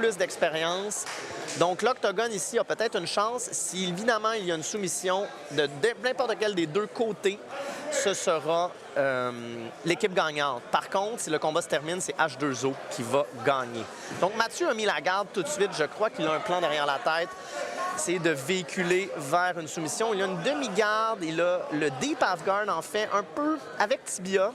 plus d'expérience. Donc, l'octogone ici a peut-être une chance. Si, évidemment, il y a une soumission de n'importe quel des deux côtés, ce sera l'équipe gagnante. Par contre, si le combat se termine, c'est H2O qui va gagner. Donc, Mathieu a mis la garde tout de suite. Je crois qu'il a un plan derrière la tête. C'est de véhiculer vers une soumission. Il a une demi-garde. Il a le deep half-guard, en fait, un peu avec tibia.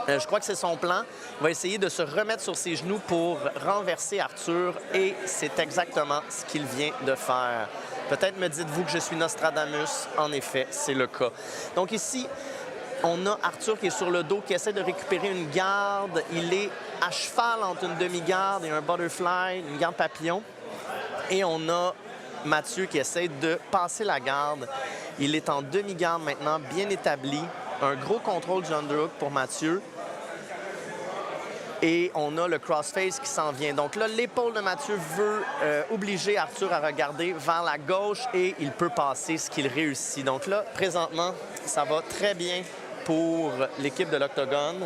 Je crois que c'est son plan. Il va essayer de se remettre sur ses genoux pour renverser Arthur et c'est exactement ce qu'il vient de faire. Peut-être me dites-vous que je suis Nostradamus. En effet, c'est le cas. Donc ici, on a Arthur qui est sur le dos, qui essaie de récupérer une garde. Il est à cheval entre une demi-garde et un butterfly, une garde papillon. Et on a Mathieu qui essaie de passer la garde. Il est en demi-garde maintenant, bien établi. Un gros contrôle du underhook pour Mathieu. Et on a le crossface qui s'en vient. Donc là, l'épaule de Mathieu veut obliger Arthur à regarder vers la gauche et il peut passer, ce qu'il réussit. Donc là, présentement, ça va très bien pour l'équipe de l'Octogone.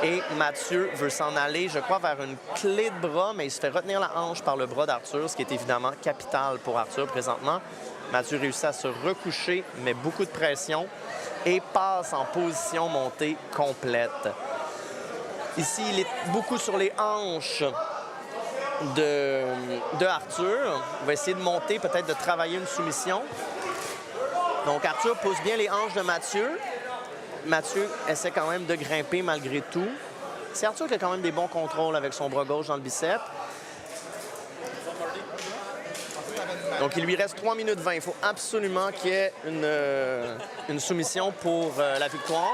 Et Mathieu veut s'en aller, je crois, vers une clé de bras, mais il se fait retenir la hanche par le bras d'Arthur, ce qui est évidemment capital pour Arthur présentement. Mathieu réussit à se recoucher, met beaucoup de pression et passe en position montée complète. Ici, il est beaucoup sur les hanches de Arthur. Il va essayer de monter, peut-être de travailler une soumission. Donc, Arthur pousse bien les hanches de Mathieu. Mathieu essaie quand même de grimper malgré tout. C'est Arthur qui a quand même des bons contrôles avec son bras gauche dans le bicep. Donc, il lui reste 3 minutes 20. Il faut absolument qu'il y ait une soumission pour la victoire.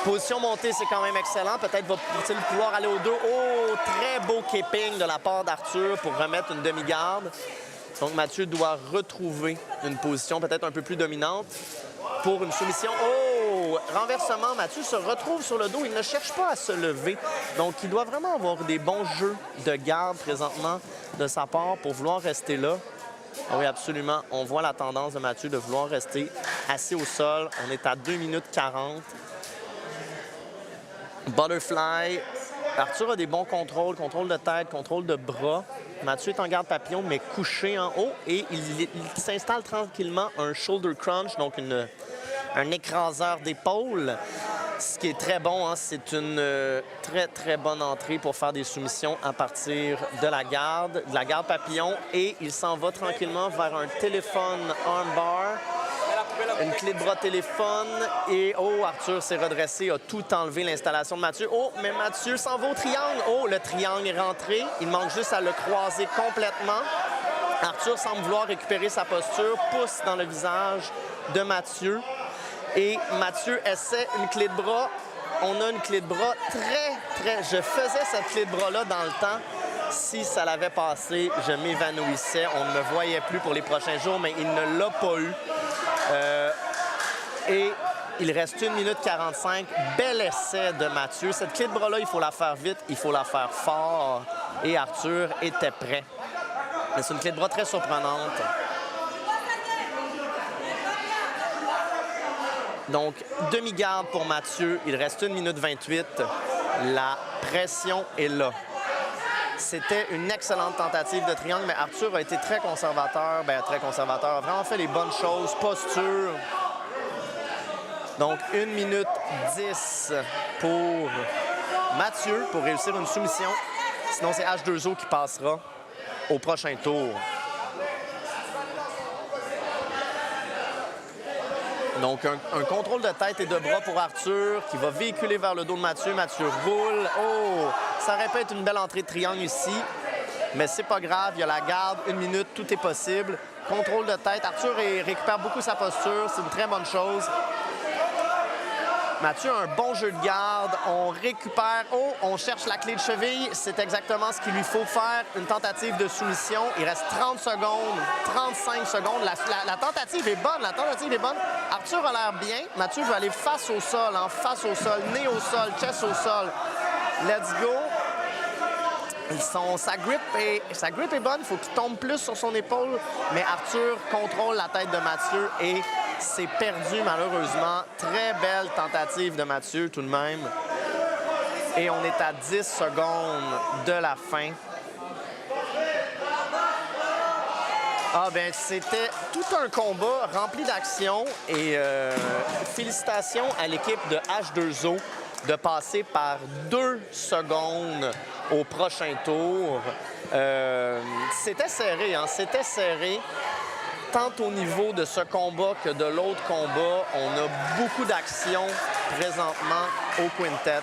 Position montée, c'est quand même excellent. Peut-être va-t-il pouvoir aller au 2. Oh, très beau keeping de la part d'Arthur pour remettre une demi-garde. Donc, Mathieu doit retrouver une position peut-être un peu plus dominante pour une soumission. Oh, renversement, Mathieu se retrouve sur le dos. Il ne cherche pas à se lever. Donc, il doit vraiment avoir des bons jeux de garde présentement de sa part pour vouloir rester là. Oui, absolument. On voit la tendance de Mathieu de vouloir rester assis au sol. On est à 2 minutes 40. Butterfly. Arthur a des bons contrôles, contrôle de tête, contrôle de bras. Mathieu est en garde papillon, mais couché en haut. Et il s'installe tranquillement un shoulder crunch, donc un écraseur d'épaule. Ce qui est très bon, hein? C'est une très, très bonne entrée pour faire des soumissions à partir de la garde papillon. Et il s'en va tranquillement vers un téléphone armbar. Une clé de bras téléphone et oh, Arthur s'est redressé, a tout enlevé l'installation de Mathieu. Oh, mais Mathieu s'en va au triangle. Oh, le triangle est rentré. Il manque juste à le croiser complètement. Arthur semble vouloir récupérer sa posture, pousse dans le visage de Mathieu. Et Mathieu essaie une clé de bras. On a une clé de bras très... Je faisais cette clé de bras-là dans le temps. Si ça l'avait passé, je m'évanouissais. On ne me voyait plus pour les prochains jours, mais il ne l'a pas eu. Et il reste 1 minute 45. Bel essai de Mathieu. Cette clé de bras-là, il faut la faire vite, il faut la faire fort. Et Arthur était prêt. Mais c'est une clé de bras très surprenante. Donc, demi-garde pour Mathieu. Il reste 1 minute 28. La pression est là. C'était une excellente tentative de triangle, mais Arthur a été très conservateur. Très conservateur. A vraiment fait les bonnes choses. Posture. Donc, 1 minute 10 pour Mathieu pour réussir une soumission. Sinon, c'est H2O qui passera au prochain tour. Donc, un contrôle de tête et de bras pour Arthur qui va véhiculer vers le dos de Mathieu. Mathieu roule. Oh! Ça aurait pu être une belle entrée de triangle ici, mais c'est pas grave. Il y a la garde, 1 minute, tout est possible. Contrôle de tête. Arthur récupère beaucoup sa posture. C'est une très bonne chose. Mathieu a un bon jeu de garde. On récupère. Oh, on cherche la clé de cheville. C'est exactement ce qu'il lui faut faire. Une tentative de soumission. Il reste 30 secondes, 35 secondes. La tentative est bonne. La tentative est bonne. Arthur a l'air bien. Mathieu veut aller face au sol, face au sol, nez au sol, chest au sol. Let's go. Sa grip est bonne. Il faut qu'il tombe plus sur son épaule. Mais Arthur contrôle la tête de Mathieu et c'est perdu malheureusement. Très belle tentative de Mathieu tout de même. Et on est à 10 secondes de la fin. Ah ben c'était tout un combat rempli d'action et félicitations à l'équipe de H2O de passer par 2 secondes au prochain tour. C'était serré, hein? C'était serré. Tant au niveau de ce combat que de l'autre combat, on a beaucoup d'actions présentement au quintet.